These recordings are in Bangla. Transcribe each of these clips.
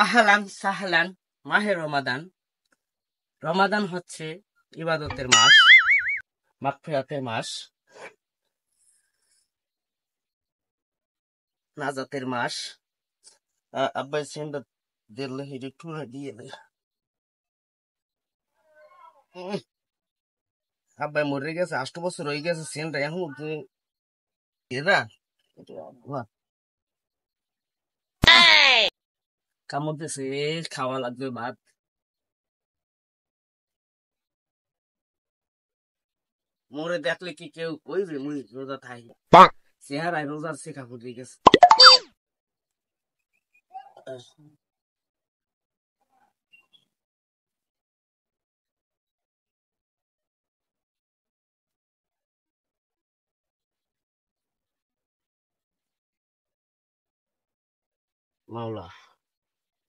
আহলান সাহলান। মাহে রমাদান। রমাদান হচ্ছে ইবাদতের মাস, মাগফিরাতের মাস, নাজাতের মাস। আব্বাই সেন্ডা দিলে হিডি টুরা দিয়ে দে। আব্বাই মরে গেছে, 8 বছর হয়ে গেছে। সেন্ডা এখন এরা কামড়তেছে, খাওয়া লাগবে ভাত। মোরে দেখলে কি কেউ কইবে মুই রোজা থাই? চেহারায় রোজার শেখা ফুটে গেছে। মাওলা,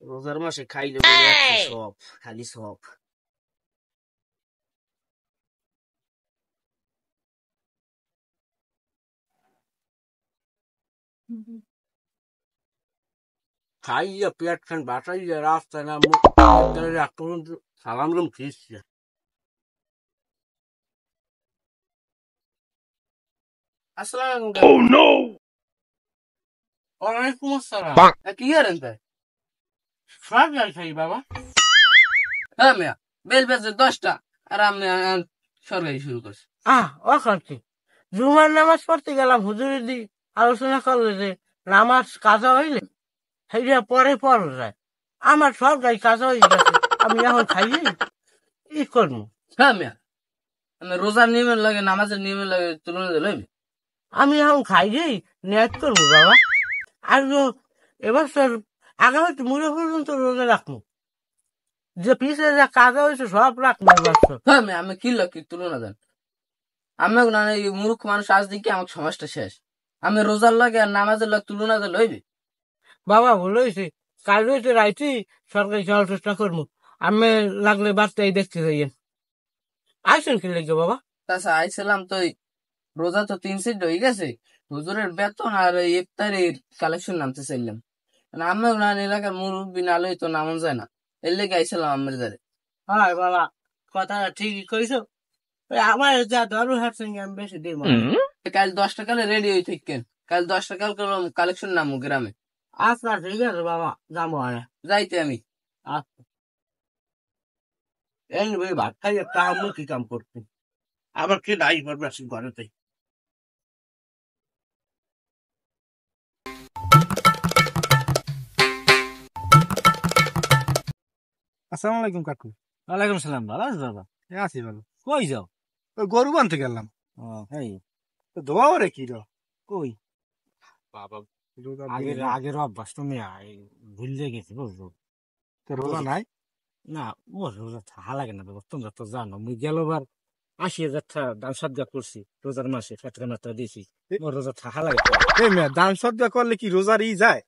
রোজার মাসে খাইলে বলে একটা সব, খালি সব। খাইয়া পেট খান বাসাইয়া রাস্তায় না সালাম রুম ফিরছে। আসসালামু আলাইকুম। ওয়ালাইকুম আসসালাম। কি করেন তাই? সব যাই খাই বাবা। হ্যাঁ মিয়া, বেল বেজে 10টা আর আমি সরকারি শুরু করছি। অশান্তি। জুমার নামাজ পড়তে গেলাম, হুজুরের দি আলোচনা করলে যে নামাজ কাজা হইলে সেইটা পরে পড়া যায়। আমার সব গাই কাজা হয়ে গেছে, আমি এখন খাইয়ে কি করবো? হ্যাঁ মিয়া, আমি রোজার নিয়মের লাগে নামাজের নিয়মের লাগে তুলনা দিল। আমি এখন খাইয়েই নিয়াত করবো বাবা। আর এবছর আগামী মুড়ে পর্যন্ত রোজা রাখবো, যে পিছিয়ে যা কাজা হয়েছে সব রাখবো এবছর। হ্যাঁ মিয়া, আমি কি লোক তুলনা দেন? আমি না মূর্খ মানুষ, আজ দিকে আমার সমাজটা শেষ। আমি রোজার লাগে আর নামাজের লাগে তুলনা দিল হইবে? বাবা ভুল হয়েছে, কাল হইতে রাইছি সরকারি চলার চেষ্টা করবো। আমি লাগলে বাচ্চাই দেখতে যাইয়েন। আইসেন কি লেগে বাবা? তাছাড়া আইছিলাম তো, রোজা তো 3 সিট হয়ে গেছে। হুজুরের বেতন আর ইফতারির কালেকশন নামতে চাইলাম। আমি না এলাকার মুরব্বী না লই তো নামন যায় না, এর লেগে আইছিলাম আমার দ্বারে। হ্যাঁ বাবা, কথাটা ঠিকই কইছো। আমার যা দরু হাসছে আমি বেশি দিব। কাল 10টা কালে রেডি হয়ে থাকেন, কাল 10টা কাল কালেকশন নামু গ্রামে। আচ্ছা ঠিক আছে বাবা, যাবো আরে। যাইতে আমি। আচ্ছা এই ভাই, ভাত খাই একটা আমি কি কাম করতে আবার কে নাই পারবে আসি ঘরেতে। আসসালামু আলাইকুম কাকু। ওয়ালাইকুম সালাম। ভালো আছো বাবা? আছি ভালো। কই যাও? ওই গরু বানতে গেলাম। ও এই তো ধোয়া রে কি রে কই বাবা, আগের আগের অভ্যাস তুমি ভুলে গেছি বুঝলো। রোজা নাই না, মোর রোজা থাকা লাগে না বাবা, তোমরা তো জানো মুই গেলবার 80,000 টাকা দান সাদগা করছি রোজার মাসে, ফেটকা মাত্রা দিয়েছি। মোর রোজা থাকা লাগে। এই মেয়া দান সদ্গা করলে কি রোজার ই যায়?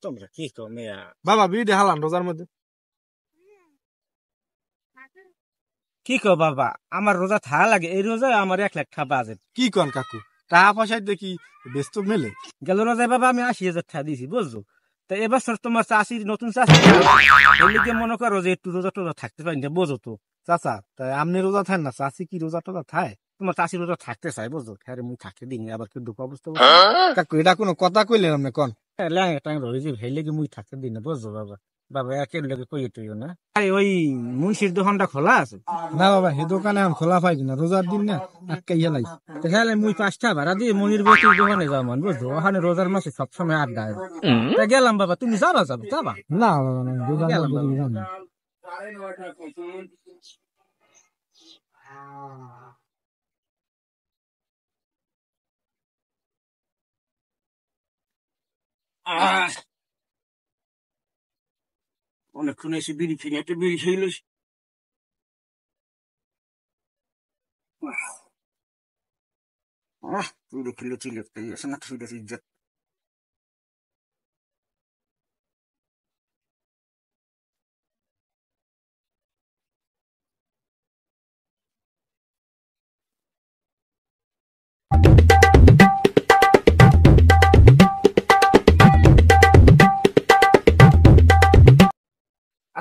তোমরা কি কো মেয়া? বাবা বিড়ি হালান রোজার মধ্যে। কি কো বাবা, আমার রোজা থাকা লাগে, এই রোজায় আমার 1 লাখ টাকা বাজেট। কি কন কাকু, টাকা পয়সা দেখি ব্যস্ত মেলে। গেল রোজায় বাবা আমি 80,000 টাকা দিয়েছি বুঝছো। তা এবছর তোমার চাষির নতুন চাষি এদিকে মনে করো যে একটু রোজা টোজা থাকতে পারি না, বোঝো তো। চাচা তাই আপনি রোজা থাকেন না, চাষি কি রোজা টোজা থায়? তোমার চাষি রোজা থাকতে চাই বুঝছো, হ্যাঁ মুই থাকতে দিই আবার কি দুঃখ অবস্থা। কাকু এটা কোনো কথা কইলেন আপনি কন? ল্যাং ট্যাং রয়ে যে ভেলে কি মুই থাকতে দিই না বুঝছো বাবা। বাবা একের লোকে কই তুইও না। আরে ওই মুন্সির দোকানটা খোলা আছে? না বাবা, হে দোকানে এখন খোলা পাই না, রোজার দিন না আটকাইয়া লাই। তাহলে মুই 5টা ভাড়া দিয়ে মনির বসির দোকানে যাও মান বুঝছো, ওখানে রোজার মাসে সবসময় আড্ডা হয়। তা গেলাম বাবা, তুমি যাবা যাবা? না বাবা না, রোজার গেলাম মধ্যে বাবা। রোজা না। অনেকক্ষণ এসে বিড়ি খেয়ে একটা বিড়ি খেয়ে বিড়ি খেলে চিলে আসে না, ঠিক আছে।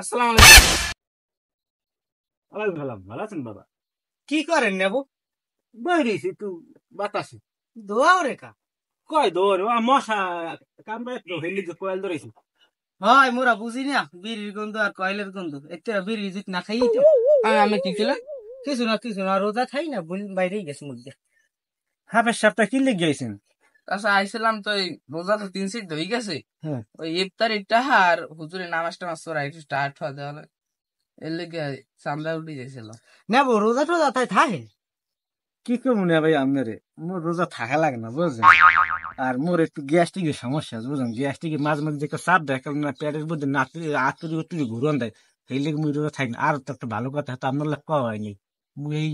আসসালামু আলাইকুম। ওয়ালাইকুম সালাম, ভালো আছেন বাবা? কি করেন নেবো? বাইরেছি একটু বাতাসে। দোয়াও রেখা কয় দৌড় মশা কামড়ে তো হেলি যে কয়েল ধরেছি। হয় মোরা বুঝি না বিড়ির গন্ধ আর কয়লের গন্ধ একটা বিড়ি যদি না খাই তো আমি কি ছিল? কিছু না রোজা খাই না বাইরেই গেছে মধ্যে। হাফের সাপটা কি লেগে গেছেন? আচ্ছা আইছিলাম তো এই রোজা তো 3 সিট হয়ে গেছে। হ্যাঁ। ওই ইফতারিটা আর হুজুরের নামাজ টামাজ পড়া একটু স্টার্ট হওয়া দেওয়া এর লেগে চান্দা উঠে যাইছিল। নেবো রোজা টোজা তাই থাকে কি করবো না ভাই আপনারে, মোর রোজা থাকা লাগে না বুঝলেন। আর মোর একটু গ্যাস্ট্রিকের সমস্যা আছে বুঝলেন, গ্যাস্ট্রিকে মাঝে মাঝে একটা চাপ দেয়, কারণ না পেটের মধ্যে নাতুরি আতুরি উতুরি ঘুরন দেয়, সেই লেগে মুই রোজা থাকি না। আর তো একটা ভালো কথা তো আপনার লাগ কওয়া হয়নি, মুই এই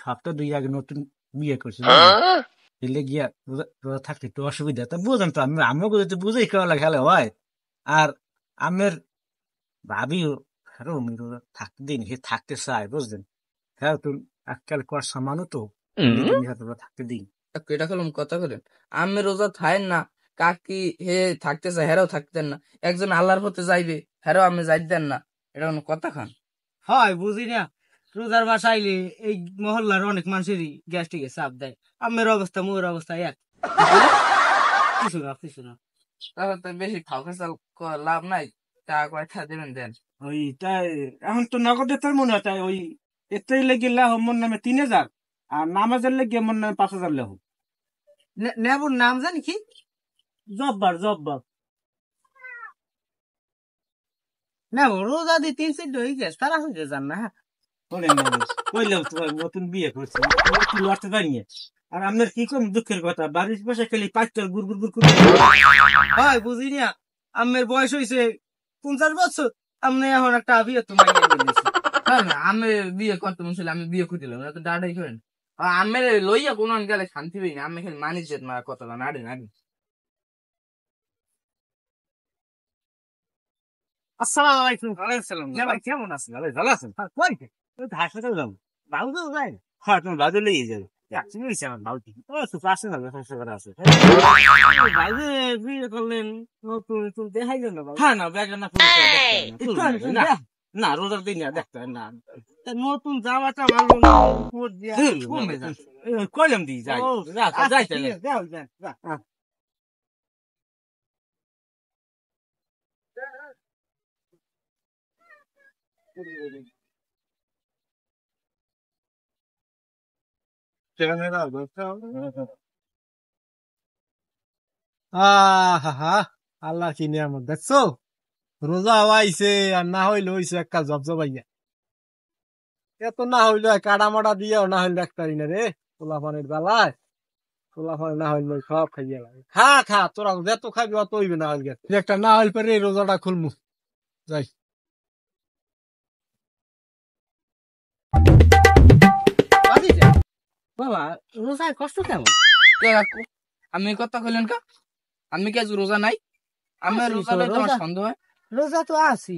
সপ্তাহ 2 আগে নতুন বিয়ে করছি বুঝলেন? সেই লেগে গিয়া রোজা রোজা থাকতে একটু অসুবিধা, তা বুঝেন তো আমি আমাকে যদি বুঝেই কেউ লাগে খেলে হয়। আর আমের ভাবিও আরো আমি রোজা থাকতে দিন, সে থাকতে চায় বুঝলেন। হ্যাঁ তো আজকাল কর সামানও তো থাকতে দিন। এটা হলাম কথা করেন, আমি রোজা থাকেন না, কাকি হে থাকতে চায় হেরাও থাকতেন না, একজন আল্লাহর পথে যাইবে হেরাও আমি যাইতেন না, এটা কোনো কথা খান? হয় বুঝি না রোজার বাসা আইলে এই মহল্লার অনেক মানুষেরই গ্যাস্ট্রিকের চাপ দেয়। আমের অবস্থা মোর অবস্থা এক। কিছু না তাহলে তো বেশি খাও খেসাল লাভ নাই, টাকা কয়টা দেবেন দেন। ওইটাই এখন তো নগদে তোর মনে হয় ওই এটাই লেগে মন নামে 3000, আর নামাজের লেগে মন নামে 5000 লেহ। নেবুর নাম জানি কি? জব্বার নেবো রোজা দিয়ে 3 সিট হয়ে গেছে তারা হয়ে যান না। কইলেও তো নতুন বিয়ে করছি, একটু লড়তে পারি না। আর আপনার কি কম দুঃখের কথা, বাড়ির পাশে খালি পাঁচটার গুড় গুড় গুড় করে। হয় বুঝি না আমের বয়স হয়েছে 50 বছর, আপনি এখন একটা বিয়ে তো মাইনে দিয়েছি। হ্যাঁ আমি বিয়ে করতে মুসলে আমি বিয়ে করছিলাম তো ডাটাই করেন, আমি লইয়া কোন গেলে শান্তি পাই না, আমি খালি মানিস যেত না কথা নাড়ে নাড়ে। আসসালামু আলাইকুম। ওয়ালাইকুম ভাই কেমন আছেন? ভালো আছেন? কই হাসপাতাল যাবো, বাবু তো যাই। হ্যাঁ তোমার বাবু লেগে যাবে, আমার বাবুটি ও তো পাশে না, সমস্যা করা আছে। বাইরে বিয়ে করলেন নতুন নতুন দেখাই গেল না। হ্যাঁ না ব্যাগ না না রোজার দিন দেখতে হয় না। নতুন জামাটা ভালো না উপর দিয়া কমে যাচ্ছে। কইলাম দি যাই যাইতে আহা আল্লাহ কি নিয়ামত দেখছো, রোজা হইছে আর না হইলে হইছে একটা জবজবাইয়া। এত না হইলে কাটা মাটা দিয়েও না হইলে একটারি না রে, পোলা পানের বেলায় পোলা পানি না হইলে সব খাইয়া লাগে। খা খা তোরা যত খাবি অত হইবে না হইলে, একটা না হইল পরে এই রোজাটা খুলমু যাই। বাবা রোজায় কষ্ট কেমন? কে কাকু আমি এই কথা কইলেন কা? আমি কি আজ রোজা নাই? আমি আছি রোজা তো, নাই তো আমার রোজা- সন্দেহ হয়। রোজা তো আছি,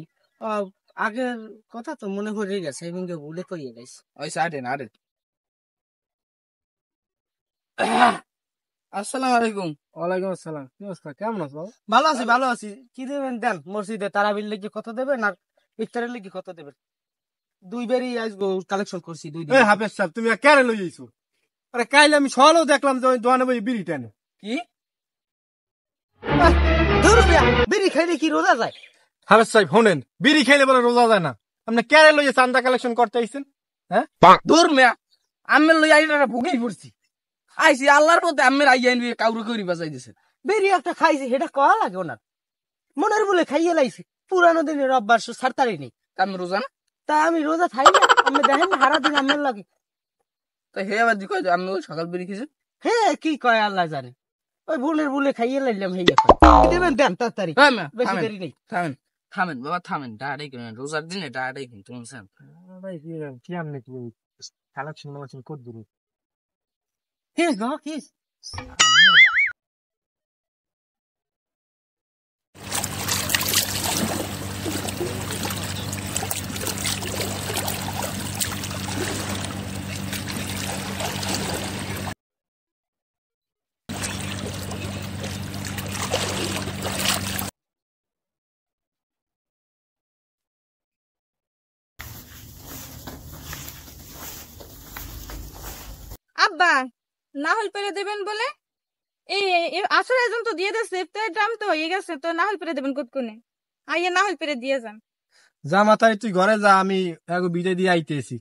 আগের কথা তো মনে পড়ে গেছে এবং ভুলে করিয়ে গেছে। ওই সাইডে না রে। আসসালামু আলাইকুম। ওয়ালাইকুম আসসালাম, কি অবস্থা, কেমন আছো? ভালো আছি। কি দেবেন দেন, মসজিদে তারাবির লেগে কত দেবেন আর ইফতারের লেগে কত দেবেন? দুইবারই আজ কালেকশন করছি দুই দিন। এই হাফেজ সাহেব তুমি কেন লই যাইছো? আরে কাইলে আমি সকালেও দেখলাম যে ওই দোকানে বই বিড়ি টানে। কি ধরো মিয়া, বিড়ি খাইলে কি রোজা যায়? হাফেজ সাহেব শোনেন, বিড়ি খাইলে বলে রোজা যায় না। আপনি কেন লই চান্দা কালেকশন করতে আইছেন? হ্যাঁ দূর মিয়া, আমি লই আইনা ভুগেই পড়ছি। আইছি আল্লাহর পথে আমের আইয়া আইন কাউরে করি বাজাই দিছে। বিড়ি একটা খাইছি সেটা কয়া লাগে ওনার, মনের বলে খাইয়ে লাইছে। পুরানো দিনের অভ্যাস ছাড়তারি নেই। আমি রোজা না, তা আমি রোজা খাই না, আপনি দেখেন না সারা দিন আমার লাগে। তো হে আবার কয় যে আমি ওই সকাল বেরিয়ে খেয়েছি। হে কি কয় আল্লাহ জানে, ওই ভুলে খাইয়ে লাইলাম হেইয়া কয়। কি দেবেন দেন তাড়াতাড়ি, হ্যাঁ মিয়া বেশি থামেন দেরি নেই। থামেন থামেন বাবা থামেন, ডাড়াই করেন রোজার দিনে ডাড়াই কিন্তু শুনছেন। কি আপনি কি কালেকশন মালেকশন কর দিন? Here's no kiss. আব্বা নাহল পেরে দেবেন বলে এই আসর আয়োজন তো দিয়ে দিচ্ছে ইফতারের টাইম তো হয়ে গেছে তো নাহল পেরে দেবেন কতক্ষণে আইয়া নাহল পেরে দিয়ে যান যা মাতারি তুই ঘরে যা, আমি এগো বিদায় দিয়ে আইতেছি।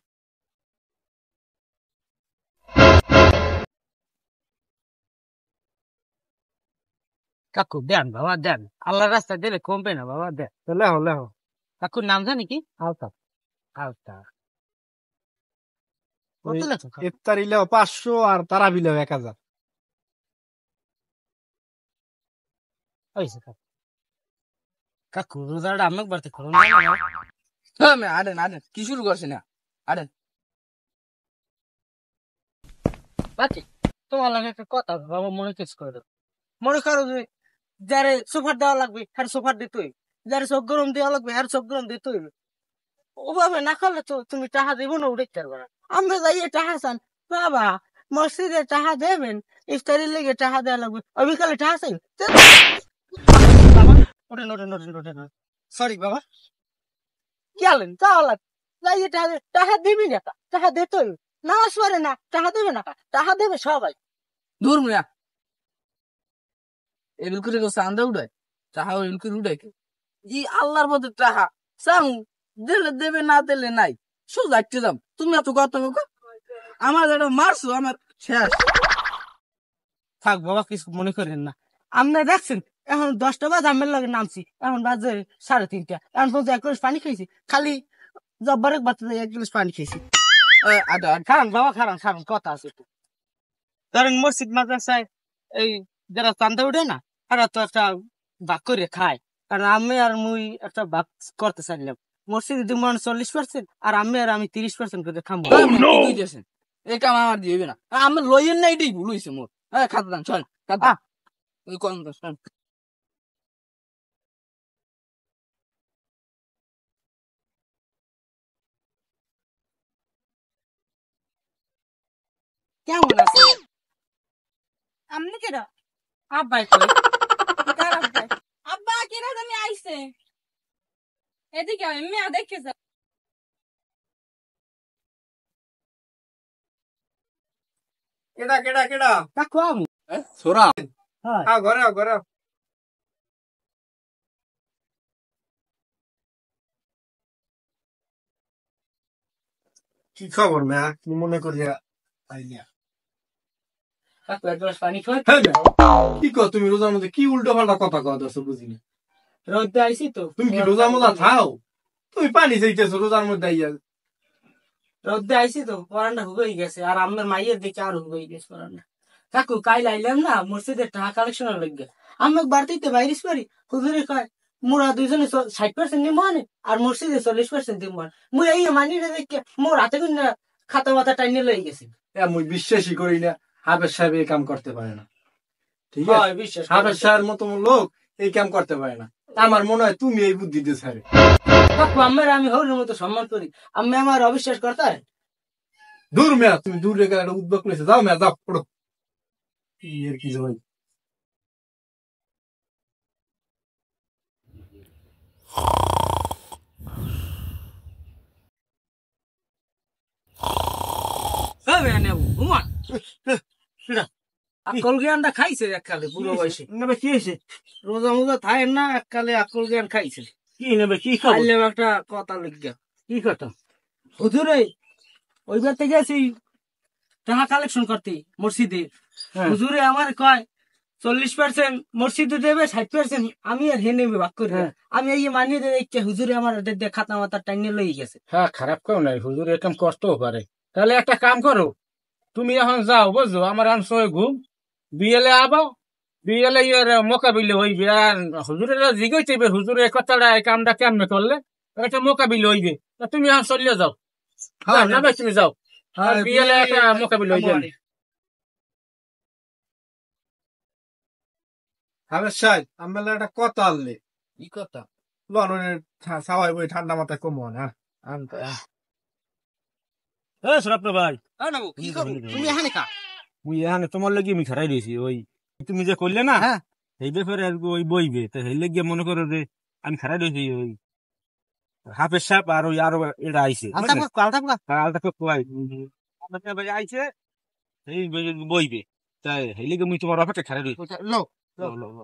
কাকু দেন বাবা দেন, আল্লাহ রাস্তা দিলে কমবে না বাবা দেন। লেহো লেহো। কাকুর নাম জানি কি? আলতা আলতা। ওই কত লেখো কাকু? ইফতারি লেও 500 আর তারাবি লেও 1000। হয়েছে কাকু। কাকু রোজাটা আমাকে বাড়তে করুন না বাবা। হ্যাঁ আরেন আরেন কি শুরু করছি না আরেন বাকি তোমার লাগে একটা কথা বাবা মনে কিছু করে দেবো। মনে করো যে যারে সোফার দেওয়া লাগবে হ্যাঁ সোফার দিতে হইবে, যারে চোখ গরম দেওয়া লাগবে হ্যাঁ চোখ গরম দিতে হইবে। ওভাবে না করলে তো তুমি টাকা দিব না উঠে পারবে না। আমরা যাইয়ে টাকা চান বাবা, মসজিদে টাকা দেবেন, ইফতারির লেগে টাকা দেওয়া লাগবে, বিকালে টাকা চাই বাবা। ওঠেন ওঠেন ওঠেন ওঠেন, সরি বাবা। কি আলেন যাওয়া লাগবে, যাইয়ে টাকা দিবি না, টাকা দিতে হইবে। নামাজ পড়ে না টাকা দেবে না, টাকা দেবে সবাই। দূর মিয়া এগুলো করে কেউ চান্দা উঠায় চাহা এগুলো করে উঠায় কে? ই আল্লাহর মধ্যে চাহা চাহু দিলে দেবে না দিলে নাই সোজা একটু যাম তুমি এত কথা আমার যেটা মারছো আমার শেষ। থাক বাবা কিছু মনে করেন না, আপনি দেখছেন এখন 10টা বাজে আমের লাগে নামছি, এখন বাজে 3:30। এখন পর্যন্ত 1 গ্লাস পানি খাইছি, খালি জব্বারেক বাচ্চা 1 গ্লাস পানি খাইছি। আটা খারান বাবা খারান খারান, কথা আছে একটু। ধরেন মসজিদ মাদ্রাসায় এই যারা চান্দা উঠে না তারা তো একটা ভাগ করে খায়, কারণ আমি আর মুই একটা ভাগ করতে চাইলাম। মসজিদে দিব 40% আর আমি আর আমি 30% করে খামো। এই কাম আমার দিবে না আমার লইয়ের না এটাই ভুল হয়েছে মোর। খাতা দান চল খাতা ওই কম কেমন আছে আপনি কেডা আব্বাই কই? কার আব্বা আব্বা কেডা জানি আইছে এদিকে আমি মেয়া দেখে যা কেডা কেডা কেডা? কাকু আমি। সোরা হ্যাঁ ঘরে আও ঘরে আও। কি খবর মা, কি মনে করিয়া আইলিয়া? কাকু 1 গ্লাস পানি খাই। কি কও তুমি রোজার মধ্যে কি উল্টো পাল্টা কথা কও দছ বুঝিনি। রোদে আইছি তো। তুমি কি রোজা মোজা খাও? তুমি পানি চাইতেছো রোজার মধ্যে আইয়া। রোদে আইছি তো পরান্ডা হুগই গেছে, আর আমার মাইয়ের দিকে আর হুগই গেছে পরান্ডা। কাকু কাইল আইলাম না মসজিদের টাকা কালেকশনের লাগে, আমি বাড়তিতে বাইরিস পারি। হুজুরে কয় মোরা দুইজনে 60% নিব আর মসজিদে 40% দিব। মুই এই মানিটা দেখে মোর হাতে কোন খাতা মাথা টাইনে লই গেছে। আমি বিশ্বাসই করি না হাফেজ সাহেব এই কাম করতে পারে না। ঠিক হয় আছে, বিশ্বাস হাফেজ সাহেবের মতো লোক এই কাম করতে পারে না। আমার মনে হয় তুমি এই বুদ্ধি দিয়ে ছাড়ে। কাকু আমার আমি হৌরের মতো সম্মান করি, আমি আমার অবিশ্বাস করতে। দূর মেয়া, তুমি দূর রেখে একটা উদ্যোগ নিয়েছে। যাও মেয়া যাও পড়ো। কি এর কি ভাই আকল জ্ঞানটা খাইছে এককালে বুড়ো বয়সে। নেবে কি হয়েছে? রোজা মোজা থাকেন না এককালে আকল জ্ঞান খাইছে। কি নেবে কি খাবো? খাইলাম একটা কথা লিখা। কি কথা? হুজুরে ওইবার থেকে গেছি টাকা কালেকশন করতে মসজিদে। হুজুরে আমার কয় 40% মসজিদে দেবে, 60% আমি আর হে নেবে ভাগ করে। আমি এই মানিয়ে দেখে হুজুরে আমার খাতা মাথা টাইনে লই গেছে। হ্যাঁ খারাপ কেউ নাই, হুজুর এরকম করতেও পারে। তাহলে একটা কাম করো, তুমি এখন যাও বুঝছো, আমার এখন সবাই ঘুম বিয়েলে আবাও, বিয়েলে ইয়ের মোকাবিলে হইবে। আর হুজুরের জিজ্ঞেস চাইবে হুজুর এই কথাটা এই কামটা কেমনে করলে একটা মোকাবিলে হইবে। তা তুমি এখন চলিয়ে যাও, না ভাই তুমি যাও, আর বিয়েলে একটা মোকাবিলে হইবে। হাফেজ সাহেব আমি একটা কথা আনলে কি কথা লনের সাওয়াই বই ঠান্ডা মাথায় কম না। সরাপ্ত ভাই কি করবো তুমি এখানে কা? মুই এখানে তোমার লাগি আমি খারাই দিয়েছি। ওই তুমি যে করলে না এই ব্যাপারে আর ওই বইবে, তো সেই লেগে মনে করো যে আমি খারাই দিয়েছি। ওই হাফেজ সাহেব আর ওই আরো এটা আইছে আলতা আইছে এই বইবে তাই হেলিকে মুই তোমার অপেক্ষা খারে রই লো লো লো লো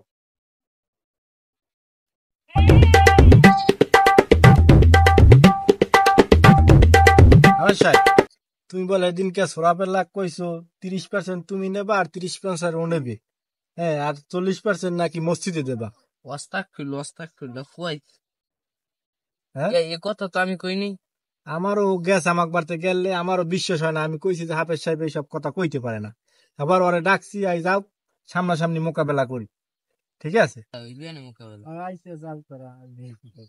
হ্যাঁ সাহেব, তুমি বলে এদিনকে সোরাপের লাখ কইছো 30% তুমি নেবা আর 30% ও নেবে। হ্যাঁ, আর 40% নাকি মসজিদে দেবা। ওস্তাগফিরুল্লাহ কই হ্যাঁ, এ কথা তো আমি কইনি। আমারও গ্যাস আমাক বাড়তে গেলে আমারও বিশ্বাস হয় না। আমি কইছি যে হাফেজ সাহেব এইসব কথা কইতে পারে না। আবার ওরে ডাকছি, আই যাও সামনাসামনি মোকাবেলা করি, ঠিক আছে? হইবে না মোকাবেলা। আইসে যাও তোরা,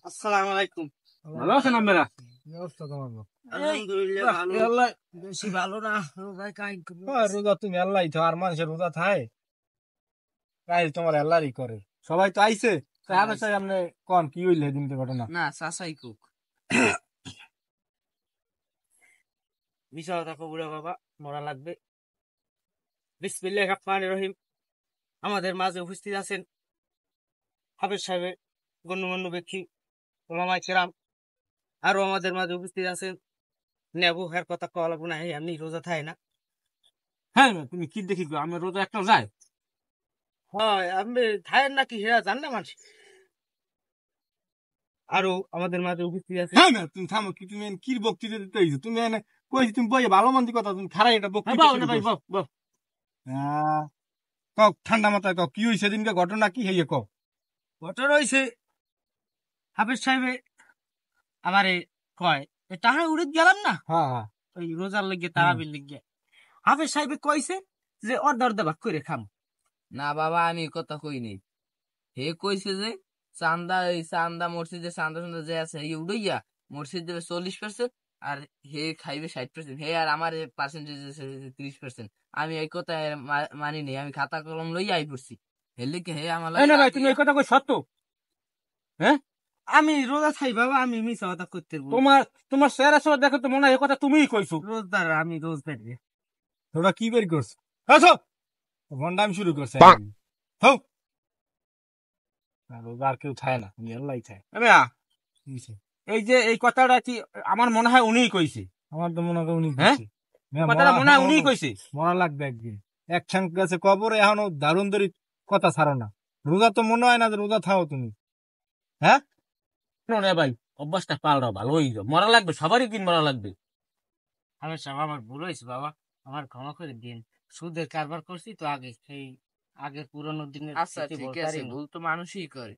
আসসালামু আলাইকুম। ভালো আছেন আপনারা কি অবস্থা তোমার? আলহামদুলিল্লাহ ভালো। আল্লাহ, বেশি ভালো না, রোজায় কাইন করবো। রোজা তুমি আল্লাহ তো, আর মানুষের রোজা থায় কাইল তোমার আল্লাহরই করে। সবাই তো আইছে, হাফেজ সাহেব আপনি কোন কি হইলে দিনকে ঘটনা? না চাচাই কুক। মিশা কথা কবুরা বাবা, মরা লাগবে। বিসমিল্লাহির রহমানির রহিম। আমাদের মাঝে উপস্থিত আছেন হাফেজ সাহেবের গণ্যমান্য ব্যক্তি ওলামায়ে কেরাম। আরো আমাদের মাঝে উপস্থিত আছেন নেবু, হের কথা কওয়া লাগবো না, এমনি রোজা থাকে না। হ্যাঁ তুমি কি দেখি গো, আমার রোজা একটা যায় হয় আপনি থাকেন নাকি হেরা জান না মানুষ। আরো আমাদের মাঝে উপস্থিত আছে হ্যাঁ না, তুমি থামো, কি তুমি কি বক্তৃতা দিতে আইছো? তুমি এনে কইছি তুমি বইয়ে ভালো মন্দি কথা, তুমি খারাই এটা বক্তৃতা বাবা শুরু না ভাই, করছো। বাহ বাহ। কক ঠান্ডা মাথায় কক, কি হইছে দিনকে ঘটনা কি হইয়ে কক? ঘটনা হয়েছে হাফেজ সাহেবে আমারে কয় তাহা উড়ে গেলাম না হ্যাঁ হ্যাঁ, ওই রোজার লেগে তারাবির লেগে। হাফেজ সাহেবে কইছে যে অর্ধা অর্ধা ভাগ করে খাম। না বাবা আমি এ কথা কইনি। হে কইছে যে চান্দা এই চান্দা মসজিদে চান্দা চান্দা যে আছে এই উড়াইয়া মসজিদ দেবে 40%, আর হে খাইবে 60%। হে আর আমার পার্সেন্টেজ 30%। আমি এই কথা মানি নি, আমি খাতা কলম লইয়া আই পড়ছি। হে লিখে হে আমার এই না ভাই তুমি এই কথা কই সত্য? হ্যাঁ আমি রোজা থাই বাবা, আমি মিছা কথা করতে পারবো না। তোমার তোমার চেহারা সব দেখো তো মনে হয় এই কথা তুমিই কইছো। রোজদার আমি রোজদার রে। তোরা কি বের করছো? আসো, ভন্ডামি শুরু করছে। হও, আর কেউ থায় না, তুমি আল্লাহ থায়। এই যে এই কথাটা কি আমার মনে হয় উনিই কইছে। আমার তো মনে হয় উনি হ্যাঁ? কইছে। হ্যাঁ, কথাটা মনে হয় উনিই কইছে। মরা লাগবে একদিন। এক ঠ্যাং গেছে কবরে, এখনো দারুণ দরি কথা ছাড়ো না। রোজা তো মনে হয় না যে রোজা থাও তুমি। হ্যাঁ, শোনো রে ভাই, অভ্যাসটা পাল্টাও, ভালো হয়ে যাও। মরা লাগবে, সবারই দিন মরা লাগবে। হাফেজ সাহেব আমার ভুল হয়েছে বাবা, আমার ক্ষমা করে দিন। সুদের কারবার করছি তো আগে, সেই আগের পুরনো দিনের আচ্ছা স্মৃতি ঠিক বলতে আছে, পারি না। ভুল তো মানুষই করে।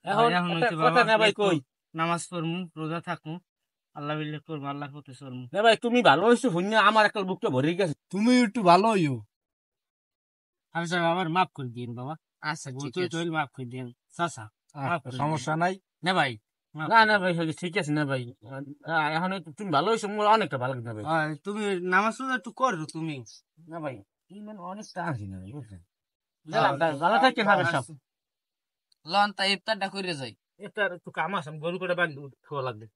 এখন এখন একটা হইছে কথা বাবা, না ভাই একটু কই, নামাজ পড়মু, রোজা থাকমু, আল্লাহ বিল্লাহ করবো, আল্লাহ পথে চলমু। না ভাই তুমি ভালো হয়েছো শুনে আমার একটা বুকটা ভরে গেছে। তুমি একটু ভালো হইও। হাফেজ সাহেব আমার মাফ করে দিন বাবা, আচ্ছা ভুল ঠিক টুল আছে। টুল মাফ করে দিন চাচা, মাফ করে দিন। সমস্যা নাই। না ভাই, মাফ না করে না দিন। ভাই ঠিক আছে না ভাই, এখন তুমি ভালো হয়েছো, মোর অনেকটা ভালো লাগে না ভাই। তুমি নামাজ রোজা একটু করো তুমি। না ভাই এই মানে অনেকটা আছি না ভাই, বুঝছেন? হ্যাঁ, ভালো থাকে না সব। লন তা ইফতারটা করে যাই। এটা একটু কাম আছে, আমি গরু করে বান্ধব খাওয়া লাগবে।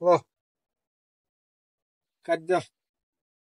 ও কাজ